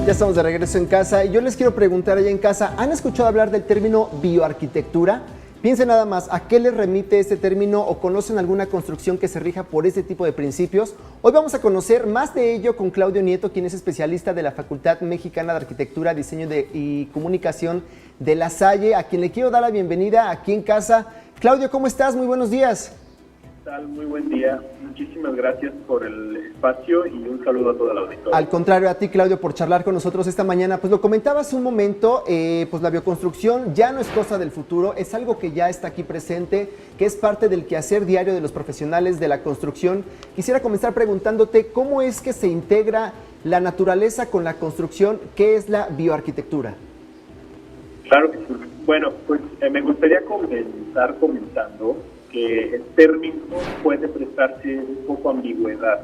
Ya estamos de regreso en casa y yo les quiero preguntar allá en casa, ¿han escuchado hablar del término bioarquitectura? Piensen nada más, ¿a qué les remite este término o conocen alguna construcción que se rija por este tipo de principios? Hoy vamos a conocer más de ello con Claudio Nieto, quien es especialista de la Facultad Mexicana de Arquitectura, Diseño y Comunicación de La Salle, a quien le quiero dar la bienvenida aquí en casa. Claudio, ¿cómo estás? Muy buenos días. Muy buen día, muchísimas gracias por el espacio y un saludo a toda la auditoría. Al contrario, a ti, Claudio, por charlar con nosotros esta mañana. Pues lo comentaba hace un momento, pues la bioconstrucción ya no es cosa del futuro, es algo que ya está aquí presente, que es parte del quehacer diario de los profesionales de la construcción. Quisiera comenzar preguntándote cómo es que se integra la naturaleza con la construcción. ¿Qué es la bioarquitectura? Claro que sí. Bueno, pues me gustaría comenzar comentando que el término puede prestarse un poco ambigüedad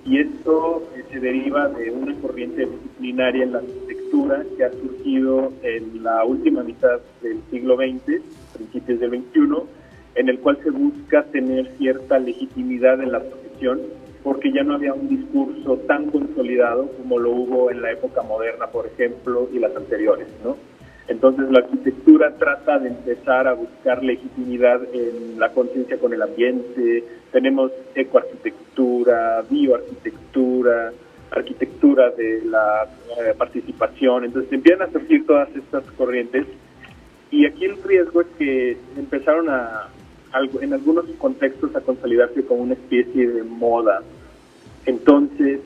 y esto se deriva de una corriente disciplinaria en la arquitectura que ha surgido en la última mitad del siglo XX, principios del XXI, en el cual se busca tener cierta legitimidad en la profesión porque ya no había un discurso tan consolidado como lo hubo en la época moderna, por ejemplo, y las anteriores, ¿no? Entonces la arquitectura trata de empezar a buscar legitimidad en la conciencia con el ambiente. Tenemos ecoarquitectura, bioarquitectura, arquitectura de la participación. Entonces empiezan a surgir todas estas corrientes y aquí el riesgo es que empezaron en algunos contextos a consolidarse como una especie de moda. Entonces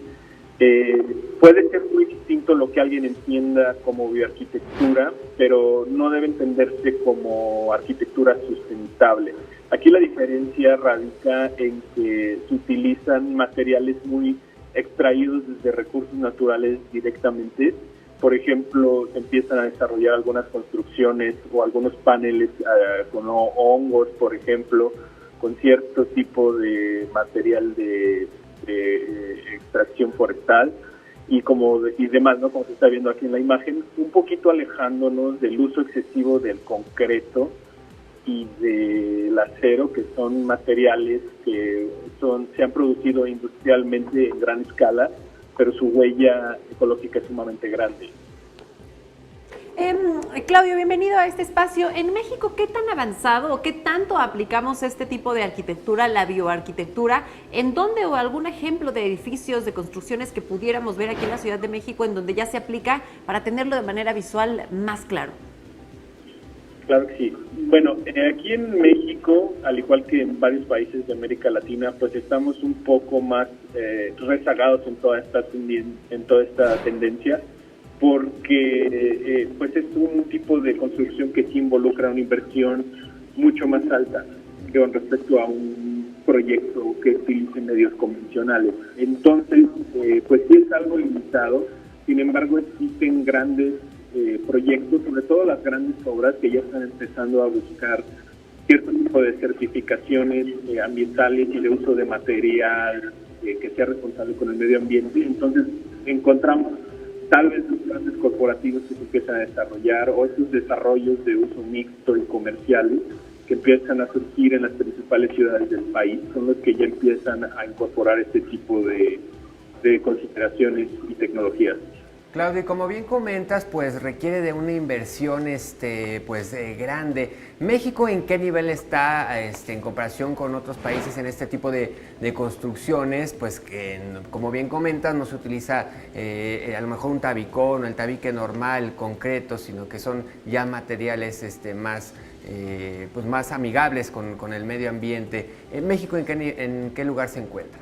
puede ser muy distinto lo que alguien entienda como bioarquitectura, pero no debe entenderse como arquitectura sustentable. Aquí la diferencia radica en que se utilizan materiales muy extraídos desde recursos naturales directamente. Por ejemplo, se empiezan a desarrollar algunas construcciones o algunos paneles con hongos, por ejemplo, con cierto tipo de material de extracción forestal y demás, ¿no? Como se está viendo aquí en la imagen, un poquito alejándonos del uso excesivo del concreto y del acero, que son materiales que se han producido industrialmente en gran escala, pero su huella ecológica es sumamente grande. Claudio, bienvenido a este espacio. En México, ¿qué tan avanzado o qué tanto aplicamos este tipo de arquitectura, la bioarquitectura? ¿En dónde o algún ejemplo de edificios, de construcciones que pudiéramos ver aquí en la Ciudad de México en donde ya se aplica para tenerlo de manera visual más claro? Claro que sí. Bueno, aquí en México, al igual que en varios países de América Latina, pues estamos un poco más rezagados en toda esta tendencia, porque pues es un tipo de construcción que sí involucra una inversión mucho más alta con respecto a un proyecto que utilice medios convencionales. Entonces, pues sí es algo limitado, sin embargo existen grandes proyectos, sobre todo las grandes obras que ya están empezando a buscar cierto tipo de certificaciones ambientales y de uso de material que sea responsable con el medio ambiente. Entonces encontramos tal vez los grandes corporativos que se empiezan a desarrollar o estos desarrollos de uso mixto y comerciales que empiezan a surgir en las principales ciudades del país, son los que ya empiezan a incorporar este tipo de consideraciones y tecnologías. Claudio, como bien comentas, pues requiere de una inversión grande. ¿México en qué nivel está en comparación con otros países en este tipo de construcciones? Pues que, como bien comentas, no se utiliza a lo mejor un tabicón o el tabique normal, concreto, sino que son ya materiales más amigables con el medio ambiente. ¿En México en qué lugar se encuentra?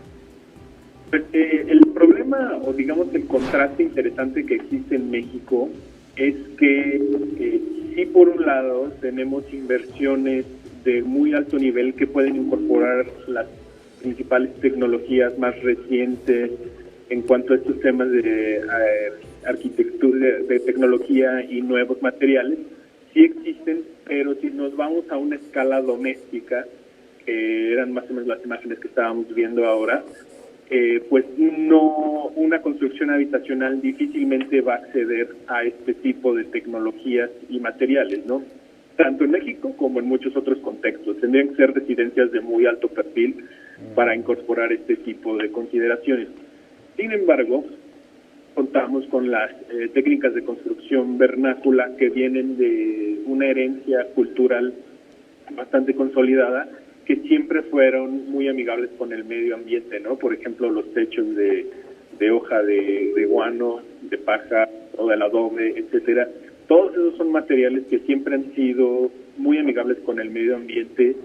El problema, o digamos el contraste interesante que existe en México, es que sí, por un lado tenemos inversiones de muy alto nivel que pueden incorporar las principales tecnologías más recientes en cuanto a estos temas de arquitectura, de tecnología y nuevos materiales. Sí existen, pero si nos vamos a una escala doméstica, que eran más o menos las imágenes que estábamos viendo ahora, pues no, una construcción habitacional difícilmente va a acceder a este tipo de tecnologías y materiales, ¿no? Tanto en México como en muchos otros contextos. Tendrían que ser residencias de muy alto perfil para incorporar este tipo de consideraciones. Sin embargo, contamos con las técnicas de construcción vernácula que vienen de una herencia cultural bastante consolidada, que siempre fueron muy amigables con el medio ambiente, ¿no? Por ejemplo, los techos de hoja de guano, de paja o del adobe, etcétera. Todos esos son materiales que siempre han sido muy amigables con el medio ambiente,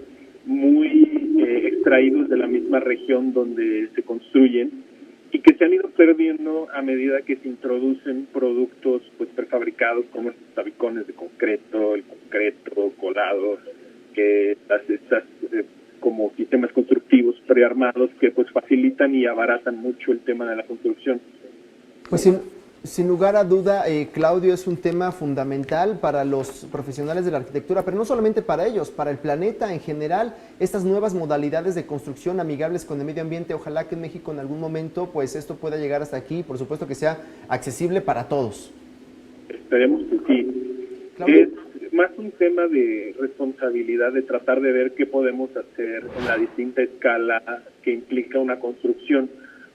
muy extraídos de la misma región donde se construyen y que se han ido perdiendo a medida que se introducen productos pues prefabricados como estos tabicones de concreto, el concreto colado, que estas como sistemas constructivos prearmados que pues facilitan y abaratan mucho el tema de la construcción. Pues sin lugar a duda, Claudio, es un tema fundamental para los profesionales de la arquitectura, pero no solamente para ellos, para el planeta en general, estas nuevas modalidades de construcción amigables con el medio ambiente. Ojalá que en México en algún momento pues esto pueda llegar hasta aquí, por supuesto que sea accesible para todos. Esperemos que sí. Claudio. Es más un tema de responsabilidad, de tratar de ver qué podemos hacer en la distinta escala que implica una construcción.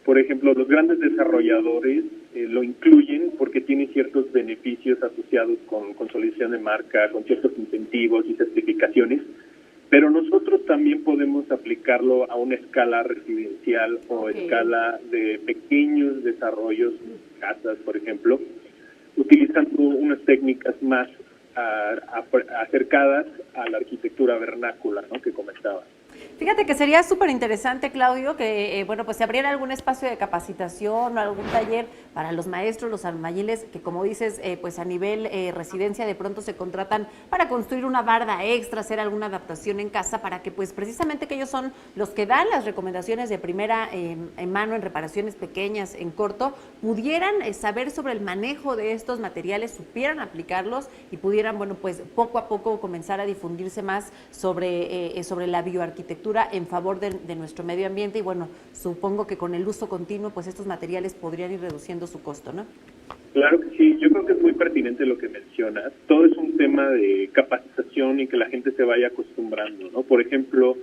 Por ejemplo, los grandes desarrolladores lo incluyen porque tiene ciertos beneficios asociados con consolidación de marca, con ciertos incentivos y certificaciones, pero nosotros también podemos aplicarlo a una escala residencial o escala de pequeños desarrollos, casas, por ejemplo, utilizando unas técnicas más acercadas a la arquitectura vernácula, ¿no?, que comentaba. Fíjate que sería súper interesante, Claudio, que bueno, pues se abriera algún espacio de capacitación o algún taller para los maestros, los albañiles, que como dices, pues a nivel residencia de pronto se contratan para construir una barda extra, hacer alguna adaptación en casa, para que pues precisamente que ellos son los que dan las recomendaciones de primera en mano en reparaciones pequeñas, en corto, pudieran saber sobre el manejo de estos materiales, supieran aplicarlos y pudieran, bueno, pues poco a poco comenzar a difundirse más sobre la bioarquitectura en favor de nuestro medio ambiente y bueno, supongo que con el uso continuo pues estos materiales podrían ir reduciendo su costo, ¿no? Claro que sí, yo creo que es muy pertinente lo que mencionas. Todo es un tema de capacitación y que la gente se vaya acostumbrando, ¿no? Por ejemplo,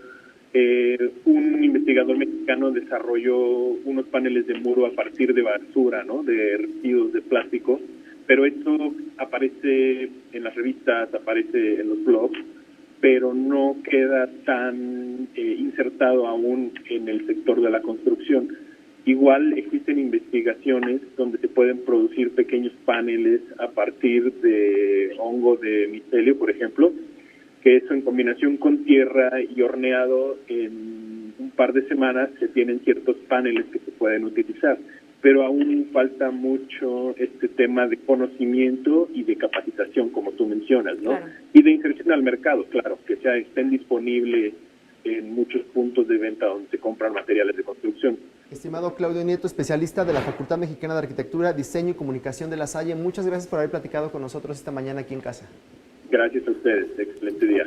un investigador mexicano desarrolló unos paneles de muro a partir de basura, ¿no?, de residuos de plástico, pero esto aparece en las revistas, aparece en los blogs, pero no queda tan insertado aún en el sector de la construcción. Igual existen investigaciones donde se pueden producir pequeños paneles a partir de hongo de micelio, por ejemplo, que eso en combinación con tierra y horneado en un par de semanas se tienen ciertos paneles que se pueden utilizar. Pero aún falta mucho este tema de conocimiento y de capacitación, como tú mencionas, ¿no? Claro. Y de inserción al mercado, claro, que estén disponibles en muchos puntos de venta donde se compran materiales de construcción. Estimado Claudio Nieto, especialista de la Facultad Mexicana de Arquitectura, Diseño y Comunicación de La Salle, muchas gracias por haber platicado con nosotros esta mañana aquí en casa. Gracias a ustedes, excelente día.